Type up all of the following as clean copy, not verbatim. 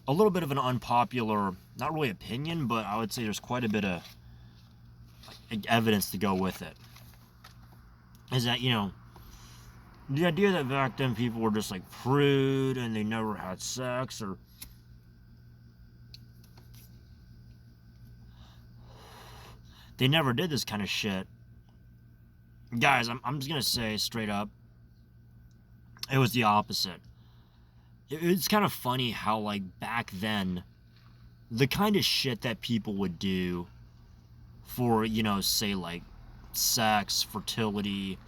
a little bit of an unpopular, not really opinion, but I would say there's quite a bit of evidence to go with it. Is that, the idea that back then people were just like prude and they never had sex, or they never did this kind of shit. Guys, I'm just gonna say straight up, it was the opposite. It's kind of funny how, like, back then, the kind of shit that people would do for, say, like, sex, fertility,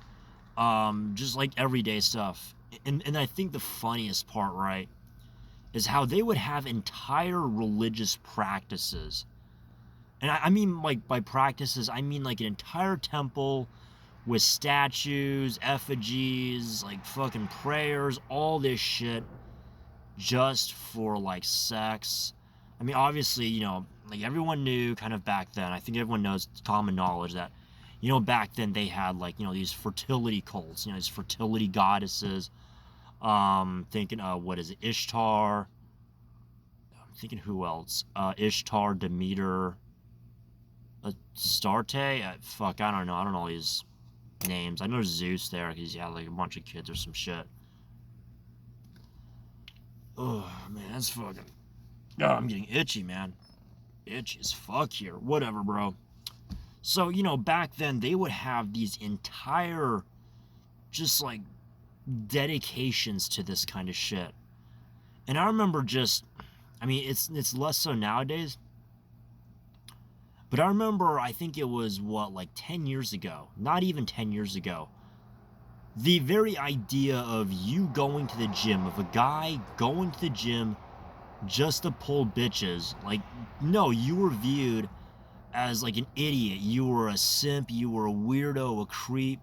just like everyday stuff. And I think the funniest part, right, is how they would have entire religious practices. And I mean, like, by practices, I mean like an entire temple with statues, effigies, like fucking prayers, all this shit just for like sex. I mean, obviously, like everyone knew kind of back then. I think everyone knows common knowledge that, back then they had like, these fertility cults, these fertility goddesses. Thinking, what is it, Ishtar? I'm thinking who else? Ishtar, Demeter, Astarte. Fuck, I don't know. I don't know all these names. I know Zeus there because he had like a bunch of kids or some shit. Oh man, that's fucking. Oh, I'm getting itchy, man. Itchy as fuck here. Whatever, bro. So, back then they would have these entire, just like, dedications to this kind of shit. And I remember I mean, it's less so nowadays. But I remember, I think it was, what, like 10 years ago. Not even 10 years ago. The very idea of you going to the gym, of a guy going to the gym just to pull bitches, like, no, you were viewed as like an idiot. You were a simp, you were a weirdo, a creep.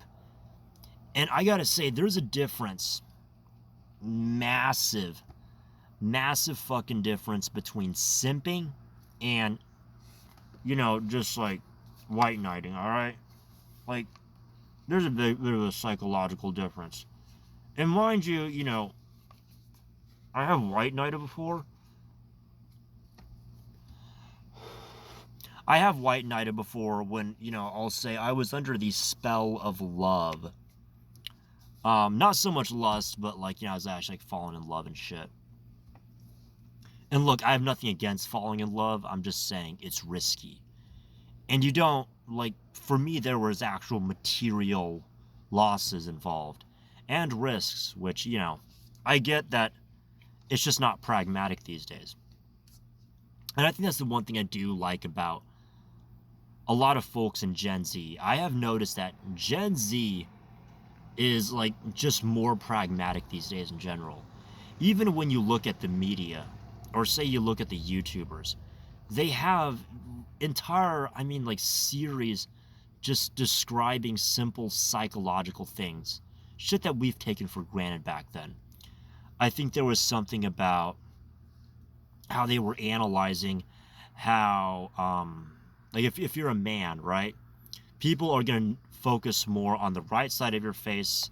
And I gotta say, there's a difference. Massive, massive fucking difference between simping and, just like white knighting, alright? Like, there's a bit of a psychological difference. And mind you, I have white knighted before. I have white knighted before when, I'll say I was under the spell of love. Not so much lust, but like, I was actually like falling in love and shit. And look, I have nothing against falling in love. I'm just saying it's risky. And you don't, like, for me, there was actual material losses involved and risks, which, I get that it's just not pragmatic these days. And I think that's the one thing I do like about a lot of folks in Gen Z. I have noticed that Gen Z is like just more pragmatic these days in general. Even when you look at the media, or say you look at the YouTubers, they have entire, I mean, like, series just describing simple psychological things. Shit that we've taken for granted back then. I think there was something about how they were analyzing how, like, if you're a man, right? People are going to focus more on the right side of your face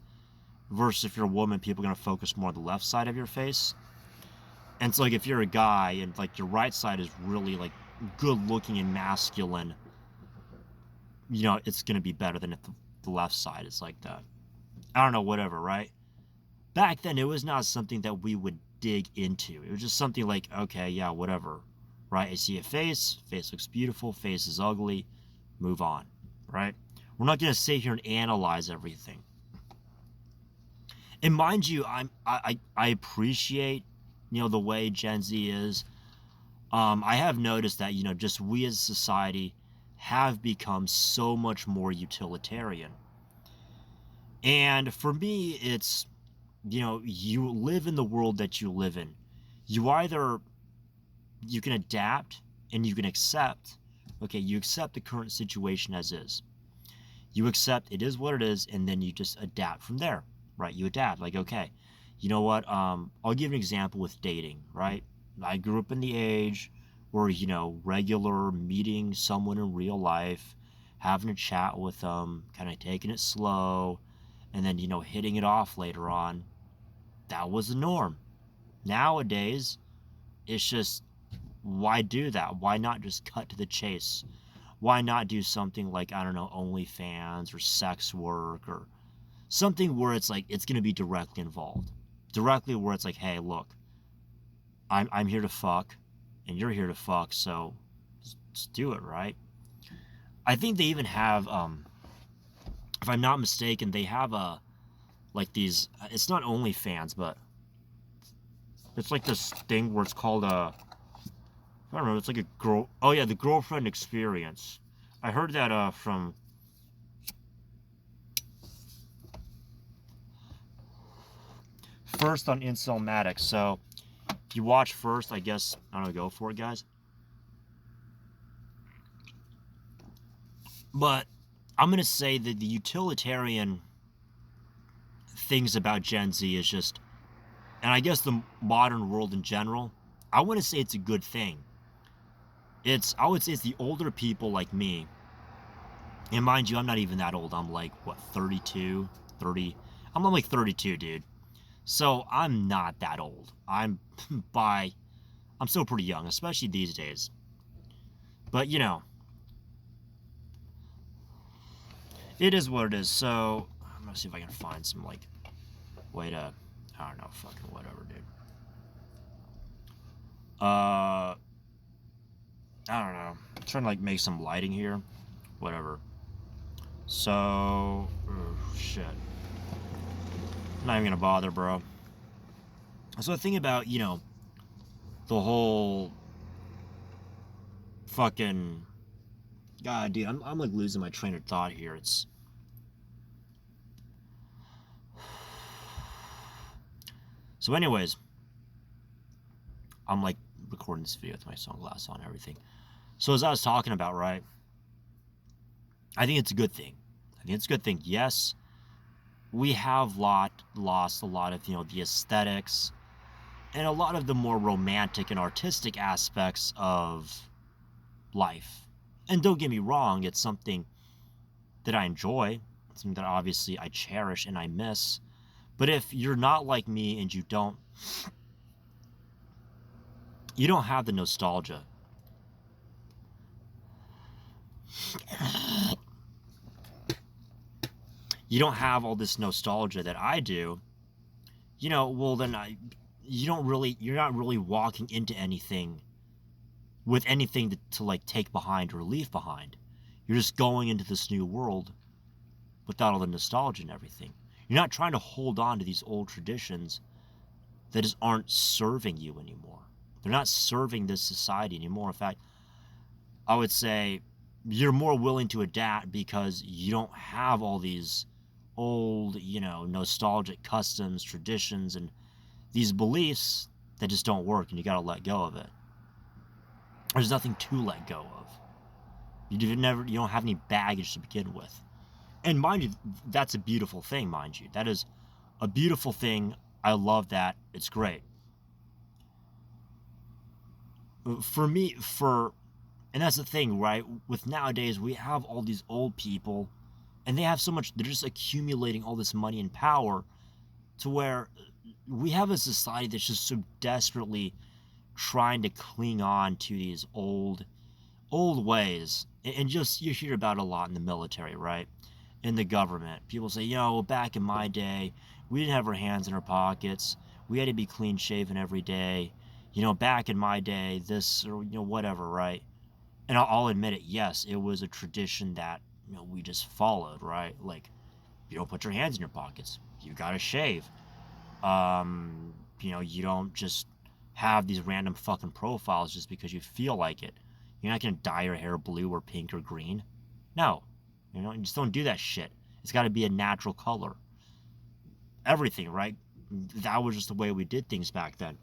versus if you're a woman, people are going to focus more on the left side of your face. And so, like, if you're a guy and, like, your right side is really, like, good looking and masculine, it's going to be better than if the left side is like that. I don't know, whatever, right? Back then, it was not something that we would dig into. It was just something like, okay, yeah, whatever, right? I see a face looks beautiful, face is ugly, move on, right? We're not going to sit here and analyze everything. And mind you, I appreciate, the way Gen Z is. I have noticed that, just we as a society have become so much more utilitarian. And for me, it's, you live in the world that you live in. You can adapt and you can accept. Okay, you accept the current situation as is. You accept it is what it is, and then you just adapt from there, right? You adapt, like, okay, you know what? I'll give an example with dating, right? I grew up in the age where, regular meeting someone in real life, having a chat with them, kind of taking it slow, and then, hitting it off later on. That was the norm. Nowadays, it's just, why do that? Why not just cut to the chase? Why not do something like, I don't know, OnlyFans or sex work or something where it's like it's gonna be directly involved, directly where it's like, hey, look, I'm here to fuck, and you're here to fuck, so just do it, right? I think they even have, if I'm not mistaken, they have like these. It's not OnlyFans, but it's like this thing where it's called I don't know. It's like a girl. Oh yeah, the girlfriend experience. I heard that from First on Incelmatic. So if you watch First, I guess I don't know. Go for it, guys. But I'm gonna say that the utilitarian things about Gen Z is just, and I guess the modern world in general, I want to say it's a good thing. I would say it's the older people like me, and mind you, I'm not even that old. I'm like, what, 32, 30? I'm like 32, dude. So I'm not that old. I'm still pretty young, especially these days. But it is what it is. So I'm gonna see if I can find some like way to, I don't know, fucking whatever, dude. I don't know. I'm trying to like make some lighting here. Whatever. So, oh, shit. I'm not even gonna bother, bro. So the thing about, the whole fucking, God, dude, I'm like losing my train of thought here. So anyways, I'm like recording this video with my sunglasses on and everything. So as I was talking about, right, I think it's a good thing. Yes, we have lost a lot of, the aesthetics and a lot of the more romantic and artistic aspects of life. And don't get me wrong, it's something that I enjoy, it's something that obviously I cherish and I miss. But if you're not like me and you don't have the nostalgia, you don't have all this nostalgia that I do, well then you're not really walking into anything with anything to like take behind or leave behind. You're just going into this new world without all the nostalgia and everything. You're not trying to hold on to these old traditions that just aren't serving you anymore. They're not serving this society anymore. In fact, I would say you're more willing to adapt because you don't have all these old, nostalgic customs, traditions, and these beliefs that just don't work, and you gotta let go of it. There's nothing to let go of. You don't have any baggage to begin with. And mind you, that's a beautiful thing, mind you. That is a beautiful thing. I love that. It's great. For me, and that's the thing, right? With nowadays, we have all these old people, and they have so much, they're just accumulating all this money and power to where we have a society that's just so desperately trying to cling on to these old ways. And just, you hear about it a lot in the military, right? In the government. People say, back in my day, we didn't have our hands in our pockets. We had to be clean shaven every day. Back in my day, this, or, whatever, right? And I'll admit it, yes, it was a tradition that, we just followed, right? Like, you don't put your hands in your pockets. You gotta shave. You don't just have these random fucking profiles just because you feel like it. You're not gonna dye your hair blue or pink or green. No. You just don't do that shit. It's gotta be a natural color. Everything, right? That was just the way we did things back then.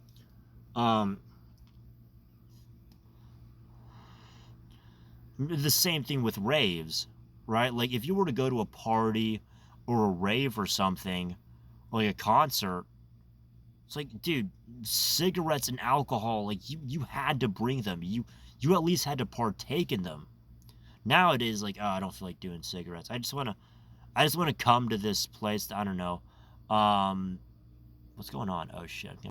The same thing with raves, right? Like, if you were to go to a party or a rave or something, or like a concert, it's like, dude, cigarettes and alcohol, like, you had to bring them. You at least had to partake in them. Nowadays, like, oh, I don't feel like doing cigarettes. I just want to come to this place. I don't know. What's going on? Oh shit.